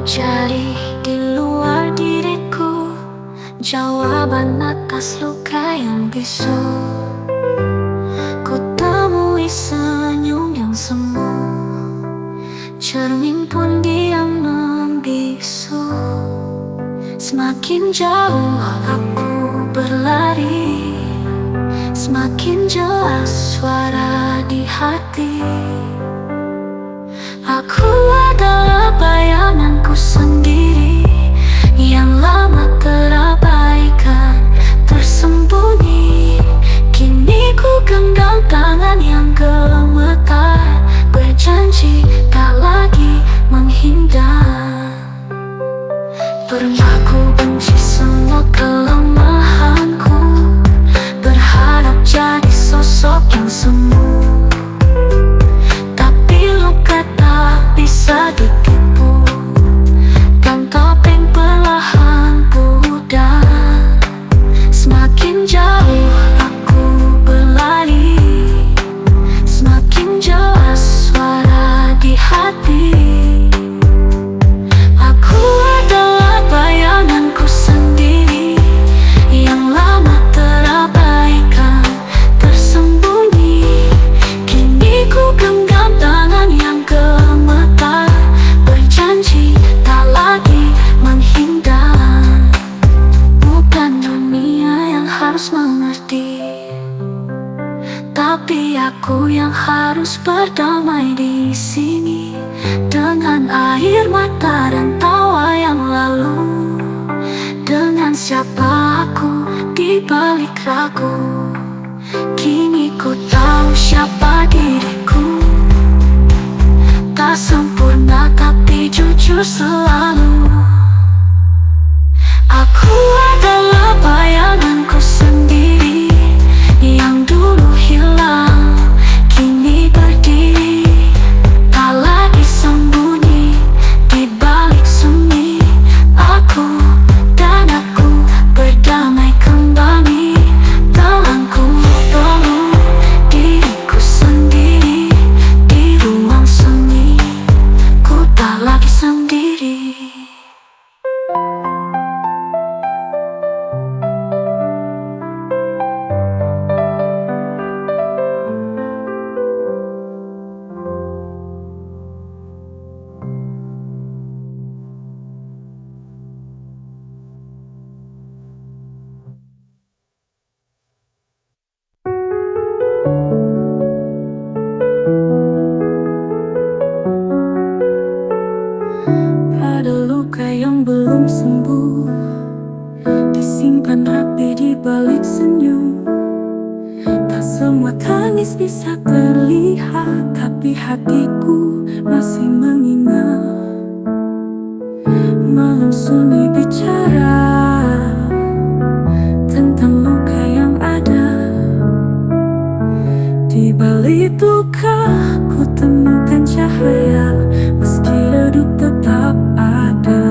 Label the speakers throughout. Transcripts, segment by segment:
Speaker 1: mencari di luar diriku jawaban atas luka yang bisu. Ku temui senyum yang semu, cermin pun diam membisu. Semakin jauh aku berlari, semakin jelas suara di hati. Aku adalah bayanganku sendiri yang lama terabaikan, tersembunyi. Kini ku genggam tangan yang gemetar, berjanji tak lagi menghindar. Pernah ku benci semua kelemahanku, berharap jadi sosok yang semu. Bisa ditipu dan topeng perlahan pudar. Semakin jauh aku berlari, semakin jelas suara di hati. Aku adalah bayanganku sendiri yang lama terabaikan, tersembunyi. Kini ku genggam tangan yang gemetar, berjanji tak lagi menghindar. Bukan dunia yang harus mengerti, tapi aku yang harus berdamai di sini dengan air mata dan tawa yang lalu. Dengan siapa aku di balik ragu, kini ku tahu siapa diriku. Tak sempurna tapi jujur selalu. Aku adalah bayanganku sendiri yang dulu hilang, kini berdiri, tak lagi sembunyi di balik sunyi. Aku dan aku berdamai kembali, tanganku peluk diriku sendiri di ruang sunyi. Ku tak lagi sendiri. Ada luka yang belum sembuh, disimpan rapi di balik senyum. Tak semua tangis bisa terlihat, tapi hatiku masih mengingat. Malam sunyi bicara tentang luka yang ada. Di balik luka ku temukan cahaya, meski redup tetap ada.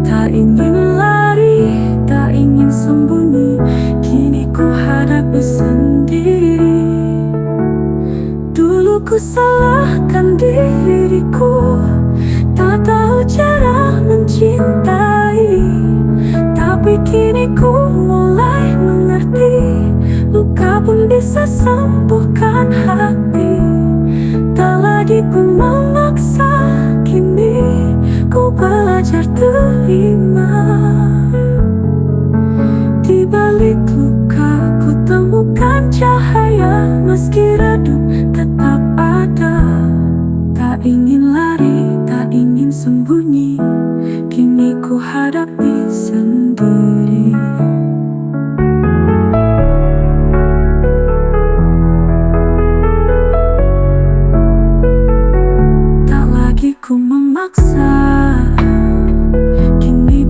Speaker 1: Tak ingin lari, tak ingin sembunyi, kini ku hadapi sendiri. Dulu ku salahkan diriku, tak tahu cara mencintai. Tapi kini ku mulai mengerti, luka pun bisa sembuhkan hati. Tak lagi ku memaksa, kini ku belajar terima. Di balik luka ku temukan cahaya, meski redup tetap ada. Tak ingin lari, tak ingin sembunyi, kini ku hadapi sendiri. Tak lagi ku memaksa, kini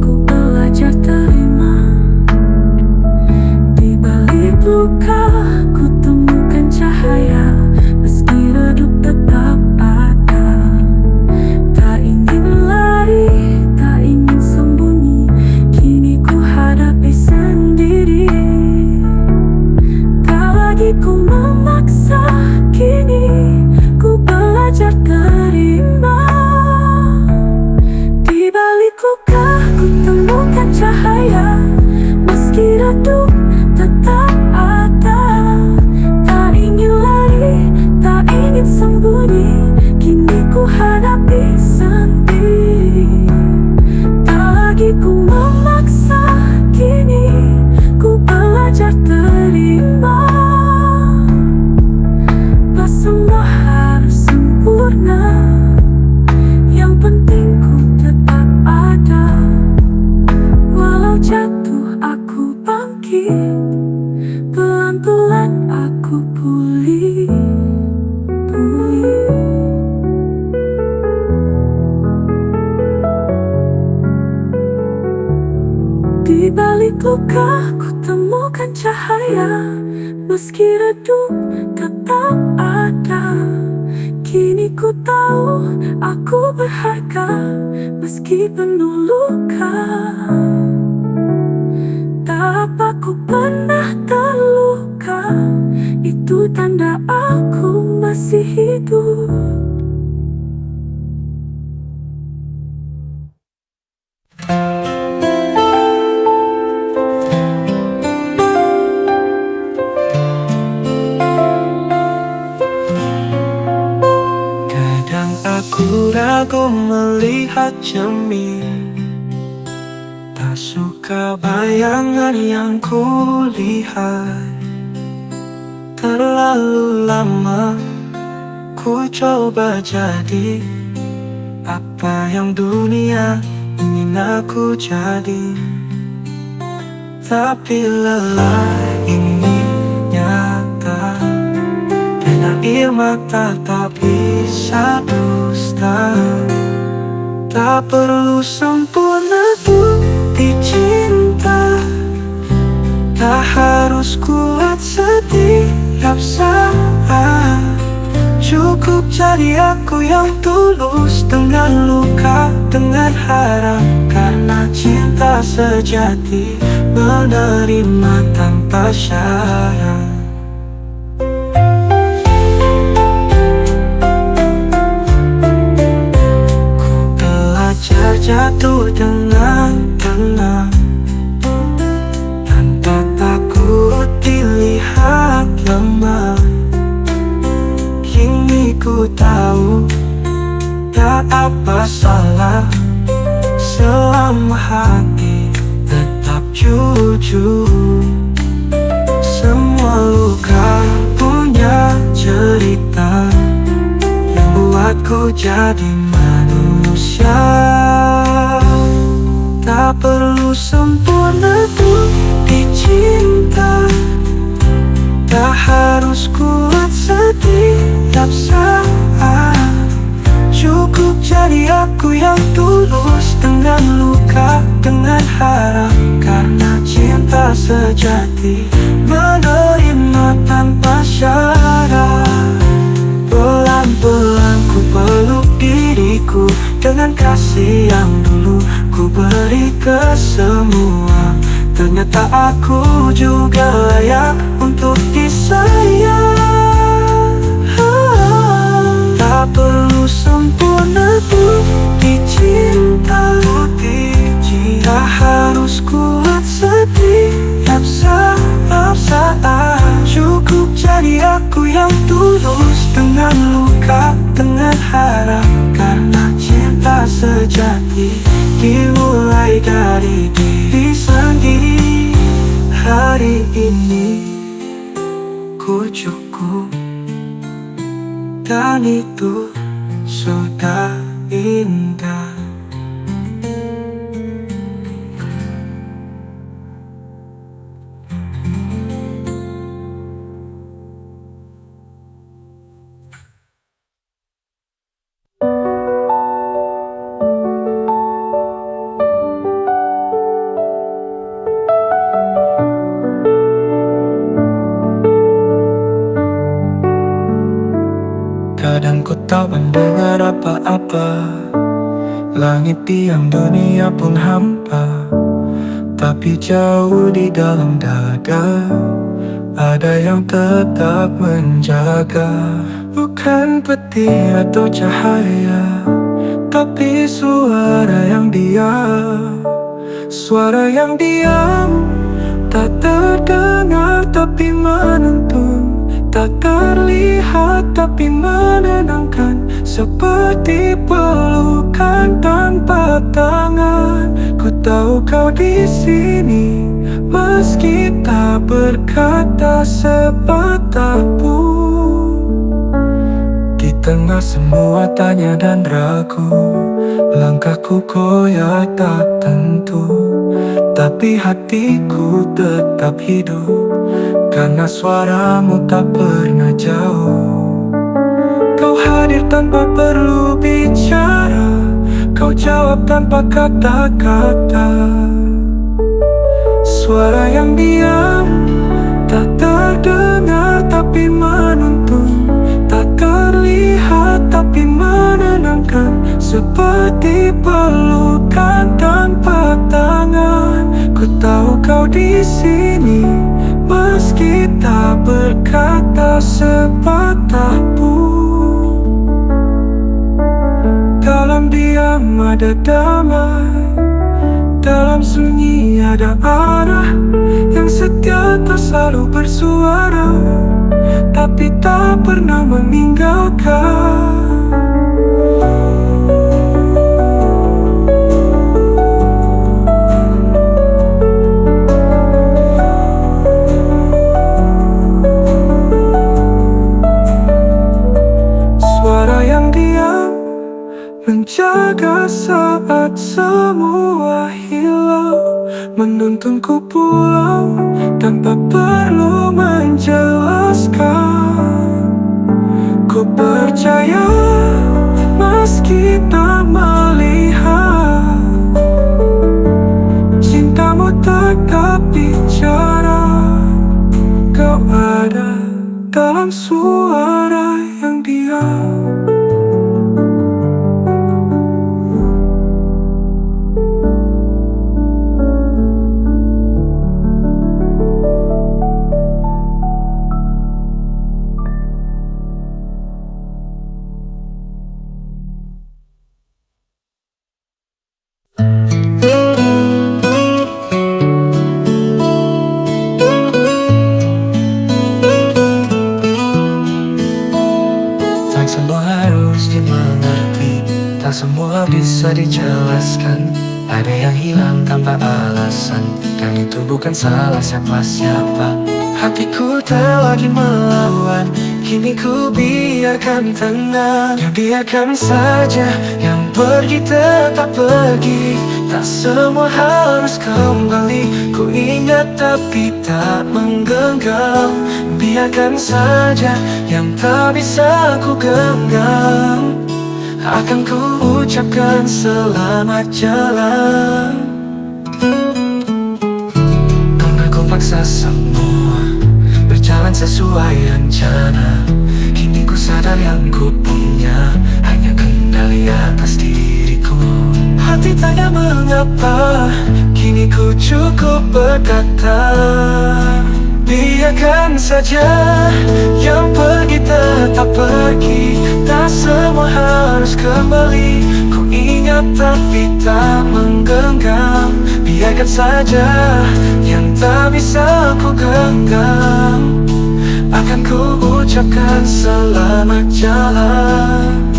Speaker 1: sakit. Pelan-pelan aku pulih. Di balik luka ku temukan cahaya, meski redup tetap ada. Kini ku tahu aku berharga, meski penuh luka. Tak apa ku pernah terluka, itu tanda aku masih hidup.
Speaker 2: Kadang aku ragu melihat cermin, tak suka bayangan yang kulihat. Terlalu lama ku coba jadi apa yang dunia ingin aku jadi, tapi lelah ini nyata, dan air mata tak bisa dusta. Tak perlu sempurna untuk dicinta, tak harus kuat setiap saat. Cukup jadi aku yang tulus, dengan luka, dengan harap. Karena cinta sejati menerima tanpa syarat. Ku belajar jatuh dengan tenang, tanpa takut dilihat lemah. Kini ku tahu tak apa salah, selama hati tetap jujur. Semua luka punya cerita yang buatku jadi manusia. Tak perlu sempurna untuk dicinta, tak harus kuat setiap saat. Cukup jadi aku yang tulus, dengan luka, dengan harap. Karena cinta sejati menerima tanpa syarat. Pelan-pelan ku peluk diriku, dengan kasih yang dulu ku beri ke semua. Ternyata aku juga layak untuk disayang. Tak perlu sempurna untuk dicinta, tak harus kuat setiap saat. Cukup jadi aku yang tulus, dengan luka, dengan harap. Karena cinta sejati dimulai dari diri sendiri. Hari ini ku cukup, dan itu sudah indah. Kadang ku tak mendengar apa-apa, langit diam, dunia pun hampa. Tapi jauh di dalam dada ada yang tetap menjaga. Bukan peti atau cahaya, tapi suara yang diam. Suara yang diam, tak terdengar tapi menuntun, tak terlihat tapi menenangkan. Seperti pelukan tanpa tangan. Ku tahu kau di sini, meski tak berkata sepatah pun. Di tengah tengah semua tanya dan ragu, langkahku koyak tak tentu, tapi hatiku tetap hidup karena suaramu tak pernah jauh. Kau hadir tanpa perlu bicara, kau jawab tanpa kata-kata. Suara yang diam, tak terdengar tapi menuntun, tak terlihat tapi menenangkan, seperti pelukan tanpa tangan. Ku tahu kau di sini, meski tak berkata sepatah pun. Dalam diam ada damai, dalam sunyi ada arah, yang setia tak selalu bersuara, tapi tak pernah meninggalkan. Suara yang diam menjaga saat semua hilang, menuntunku pulang tanpa perlu menjelaskan. Ku percaya meski tak melihat, cintamu tetap bicara. Kau ada dalam suara yang diam. Tak semua harus dimengerti, tak semua bisa dijelaskan. Ada yang hilang tanpa alasan, dan itu bukan salah siapa-siapa. Hatiku tak lagi melawan, kini ku biarkan tenang. Ya biarkan saja, yang pergi tetap pergi. Tak semua harus kembali, ku ingat tapi tak menggenggam. Biarkan saja, yang tak bisa ku genggam. Akan ku ucapkan selamat jalan. Karena ku paksa semua berjalan sesuai rencana. Kini ku sadar yang ku punya hanya kendali atas diriku. Hati tanya mengapa, kini ku cukup berkata, biarkan saja, yang pergi tetap pergi. Tak semua harus kembali, ku ingat tapi tak menggenggam. Biarkan saja, yang tak bisa ku genggam. Akan ku ucapkan selamat jalan.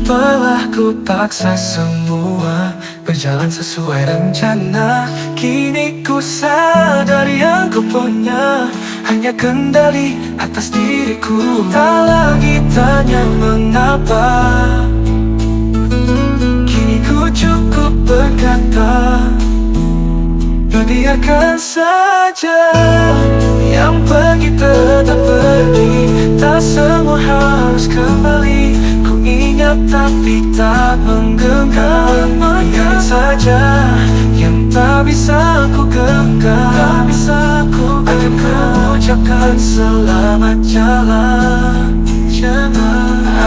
Speaker 2: Telah ku paksa semua berjalan sesuai rencana. Kini ku sadar yang ku punya hanya kendali atas diriku. Tak lagi tanya mengapa, kini ku cukup berkata, biarkan saja, yang pergi tetap pergi. Tak semua harus kembali, ku ingat tapi tak menggenggam. Biarkan saja, yang tak bisa ku genggam. Akan ku ucapkan selamat jalan.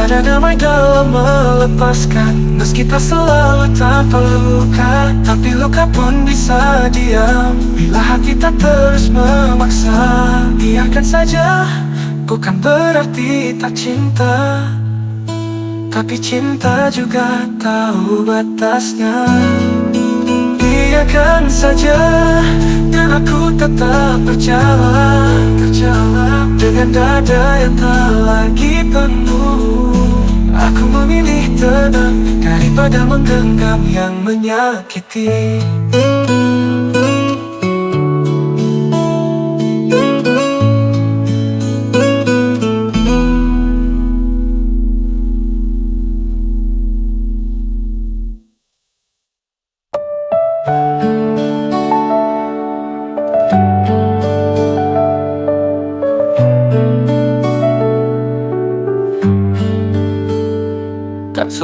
Speaker 2: Ada damai dalam melepaskan, meski tak selalu tanpa luka. Tapi luka pun bisa diam bila hati tak terus memaksa. Biarkan saja, bukan berarti tak cinta, tapi cinta juga tahu batasnya. Biarkan saja, dan aku tetap berjalan dengan dada yang tak lagi penuh. Aku memilih tenang daripada menggenggam yang menyakiti.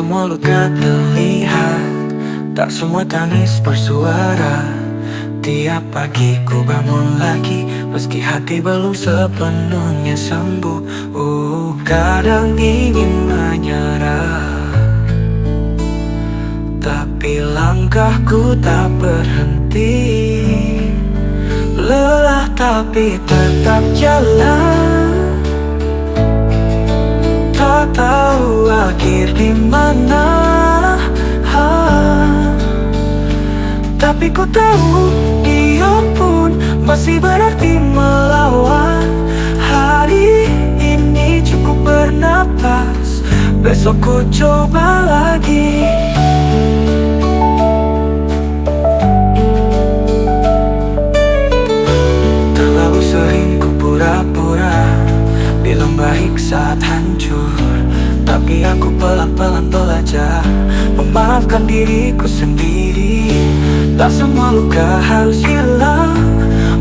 Speaker 2: semua luka terlihat, tak semua tangis bersuara. Tiap pagi ku bangun lagi, meski hati belum sepenuhnya sembuh. Kadang ingin menyerah, tapi langkahku tak berhenti. Lelah tapi tetap jalan, tak tahu akhir di mana. Tapi ku tahu dia pun masih berarti melawan. Hari ini cukup bernapas, besok ku coba lagi. Terlalu sering ku pura-pura, bilang baik saat hancur. Tapi aku pelan-pelan belajar memaafkan diriku sendiri. Tak semua luka harus hilang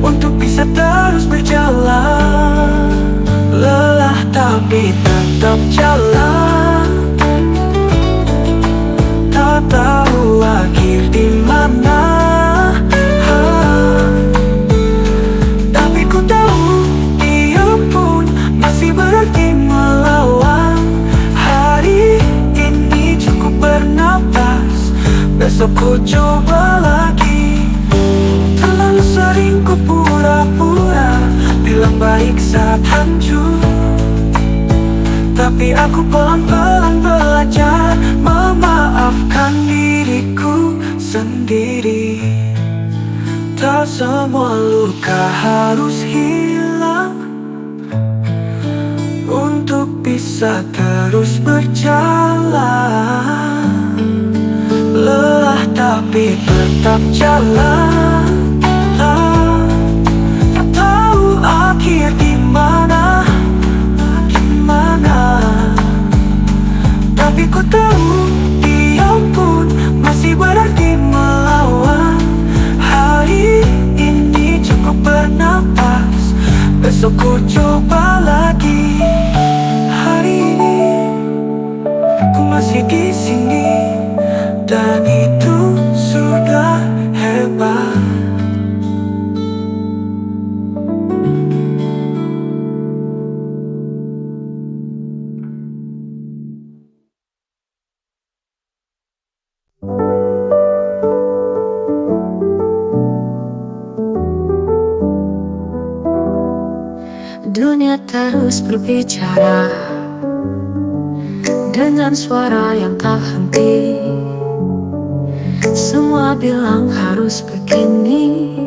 Speaker 2: untuk bisa terus berjalan. Lelah tapi tetap jalan, tak tahu akhir di mana. Tapi ku tahu dia pun masih berarti melawan. Hari ini cukup bernapas, besok ku coba lagi. Terlalu sering ku pura-pura, bilang baik saat hancur. Tapi aku pelan-pelan belajar memaafkan diriku sendiri. Tak semua luka harus hilang untuk bisa terus berjalan. Lelah tapi tetap jalan, tak tahu akhir di mana. Tapi ku tahu dia pun masih berarti melawan. Hari ini cukup bernapas, besok ku coba lagi. Hari ini ku masih di sini, dan itu sudah hebat.
Speaker 1: Dunia terus berbicara dengan suara yang tak henti. Semua bilang harus begini,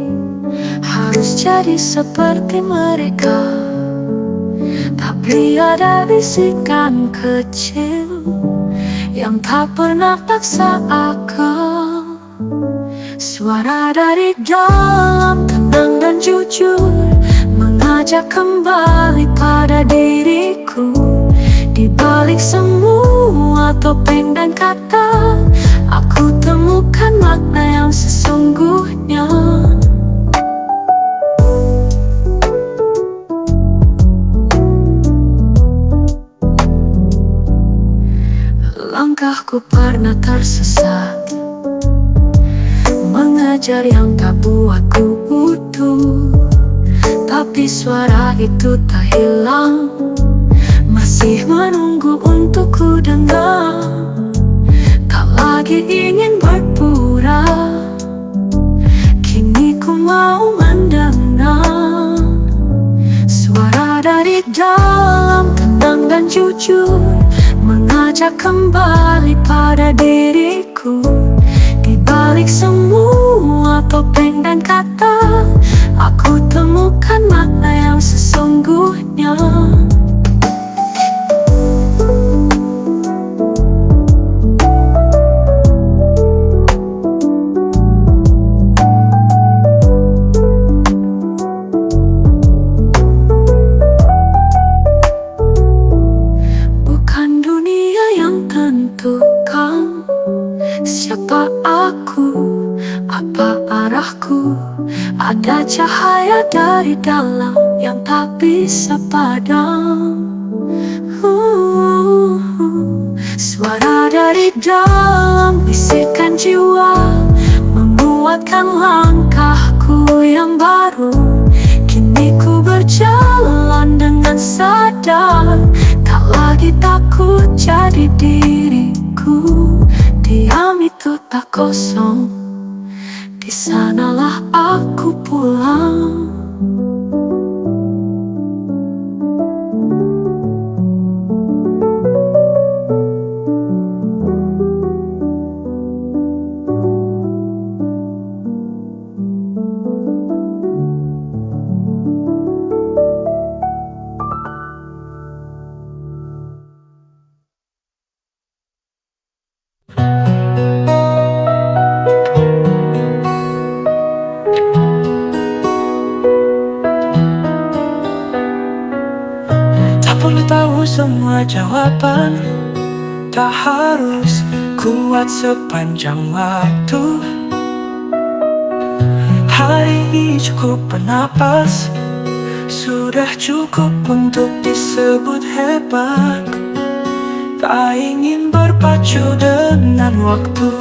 Speaker 1: harus jadi seperti mereka. Tapi ada bisikan kecil yang tak pernah paksa akal. Suara dari dalam tenang dan jujur, mengajak kembali pada diriku. Di balik semua topeng dan kata, aku temukan makna yang sesungguhnya. Langkahku pernah tersesat, mengejar yang tak buatku utuh. Tapi suara itu tak hilang, masih menunggu untuk ku dengar. Tak lagi ingin berpura, kini ku mau mendengar. Suara dari dalam tenang dan jujur, mengajak kembali pada diriku. Di balik semua topeng dan kata, aku temukan makna yang sesungguhnya. Bukan dunia yang tentukan siapa aku, apa arahku. Ada cahaya dari dalam yang tak bisa padam. Suara dari dalam bisikan jiwa menguatkan langkahku yang baru. Kini ku berjalan dengan sadar, tak lagi takut jadi diriku. Diam itu tak kosong, di sanalah aku pulang.
Speaker 2: Tak perlu tahu semua jawaban, tak harus kuat sepanjang waktu. Hari ini cukup bernapas, sudah cukup untuk disebut hebat. Tak ingin berpacu dengan waktu,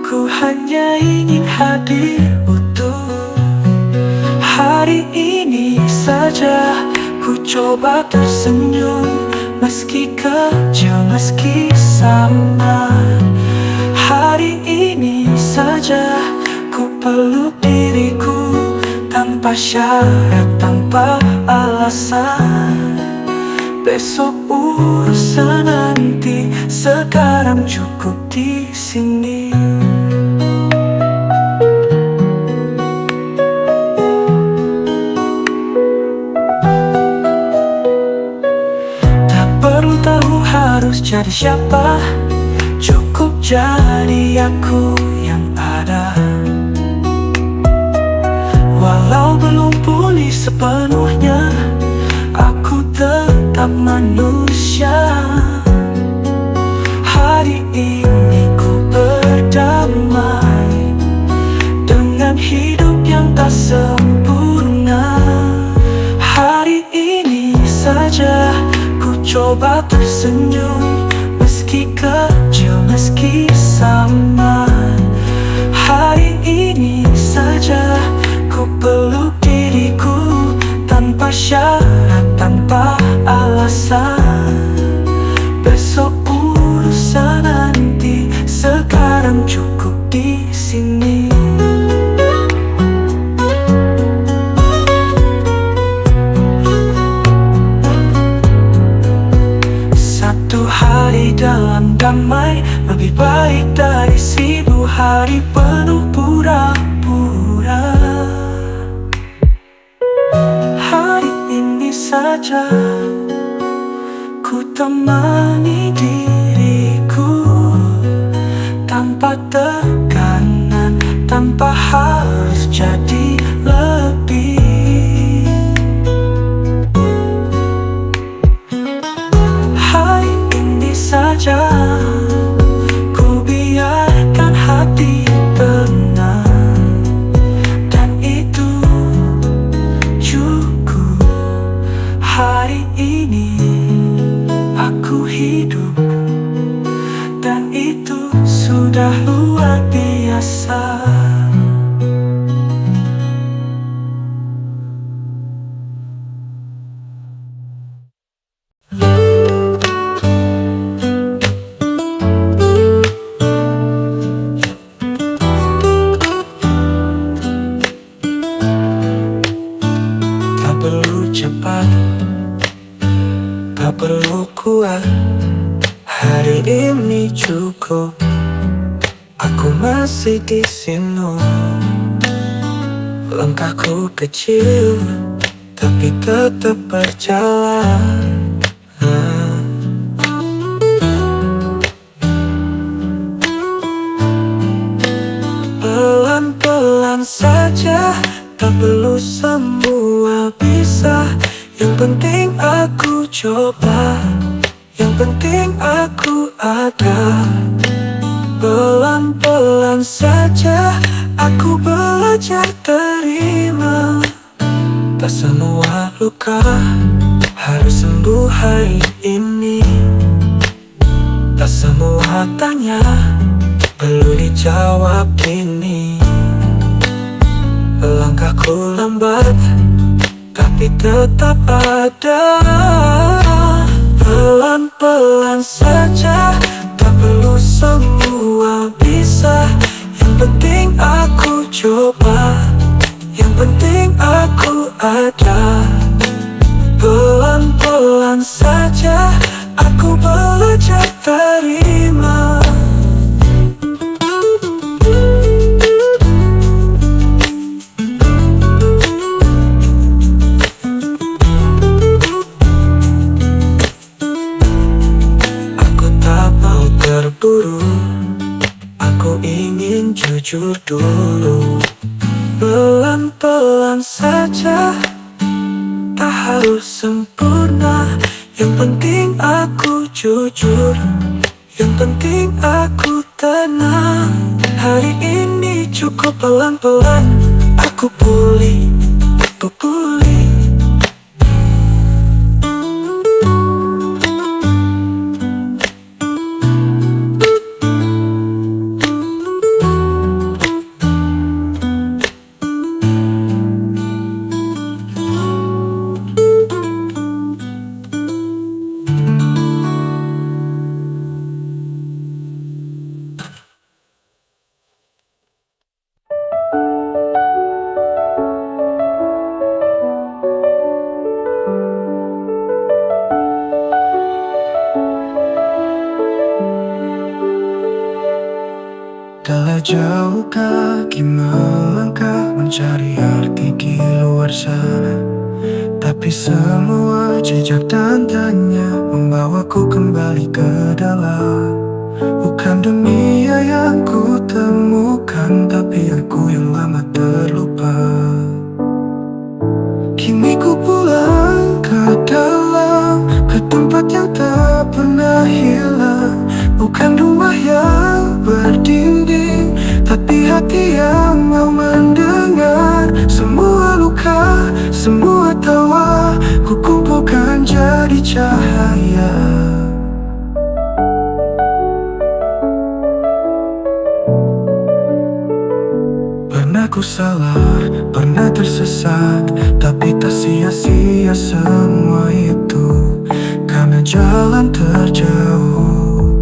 Speaker 2: ku hanya ingin hadir utuh. Hari ini saja ku coba tersenyum, meski kecil, meski sama. Hari ini saja ku peluk diriku, tanpa syarat, tanpa alasan. Besok urusan nanti, sekarang cukup di sini. Tak perlu tahu harus jadi siapa, cukup jadi aku yang ada. Walau belum pulih sepenuhnya, aku tetap manusia. Hari ini ku berdamai dengan hidup yang tak sempurna. Hari ini saja ku coba tersenyum, meski kecil, meski sama. Hari ini saja ku peluk diriku, tanpa syarat, tanpa alasan. Besok urusan nanti, sekarang cukup di sini. Satu hari dalam damai lebih baik dari 1000 hari penuh pura-pura. Hari ini saja ku temani diriku, tanpa tekanan, tanpa harus jadi lebih. Hari ini saja ku biarkan hati tenang, dan itu cukup. Hari ini aku hidup, dan itu sudah luar biasa. Tak perlu cepat, tak perlu kuat. Hari ini cukup, aku masih di sini. Langkahku kecil, tapi tetap berjalan. Pelan-pelan saja, tak perlu semua bisa. Yang penting aku coba, yang penting aku ada. Pelan-pelan saja aku belajar terima. Tak semua luka harus sembuh hari ini. Tak semua tanya perlu dijawab kini. Langkahku lambat tapi tetap ada. Pelan-pelan saja, tak perlu semua bisa. Yang penting aku coba, yang penting aku ada. Pelan-pelan saja, aku belajar terima. Aku tak mau terburu, aku ingin jujur dulu. Pelan-pelan saja, tak harus sempurna. Yang penting aku jujur, yang penting aku tenang. Hari ini cukup pelan-pelan, aku pulih, aku pulih.
Speaker 3: Telah jauh kaki melangkah mencari arti di luar sana, tapi semua jejak dan tanya membawaku kembali ke dalam. Bukan dunia yang ku temukan, tapi aku yang lama terlupa. Kini ku pulang ke dalam, ke tempat yang tak pernah hilang. Bukan rumah yang berdinding, tapi hati yang mau mendengar. Semua luka, semua tawa, ku kumpulkan jadi cahaya. Pernah ku salah, pernah tersesat, tapi tak sia-sia semua itu. Karena jalan terjauh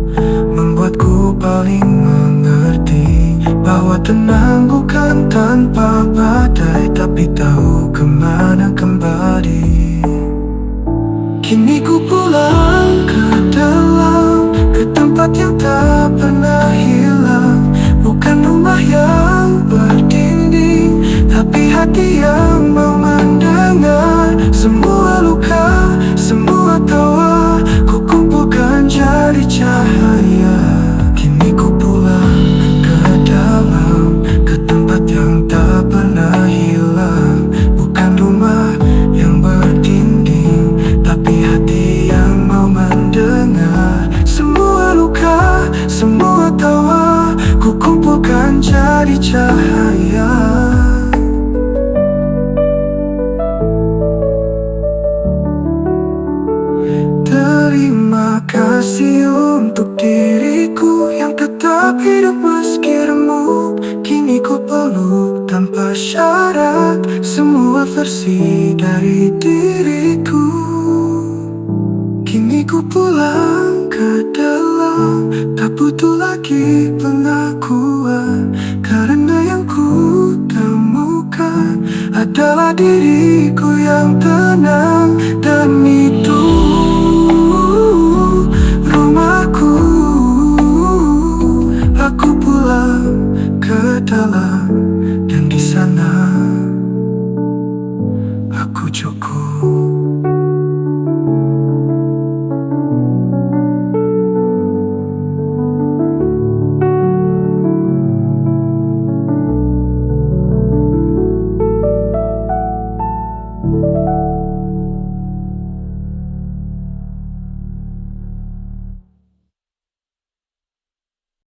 Speaker 3: membuatku paling mengerti bahwa tenang bukan tanpa badai, tapi tahu kemana kembali. Kini ku pulang ke dalam, ke tempat yang tak pernah hilang. Bukan rumah yang berdinding, tapi hati yang mau mendengar. Semua luka, semua tawa, ku kumpulkan jadi cahaya. Kini ku pulang ke dalam, ke tempat yang tak pernah hilang. Bukan rumah yang berdinding, tapi hati yang mau mendengar. Semua luka, semua tawa, ku kumpulkan jadi cahaya. Terima kasih untuk diriku yang tetap hidup meski remuk. Kini ku peluk tanpa syarat semua versi dari diriku. Kini ku pulang ke dalam, tak butuh lagi pengakuan. Karena yang ku temukan adalah diriku yang tenang. Dan itu rumahku. Aku pulang ke dalam.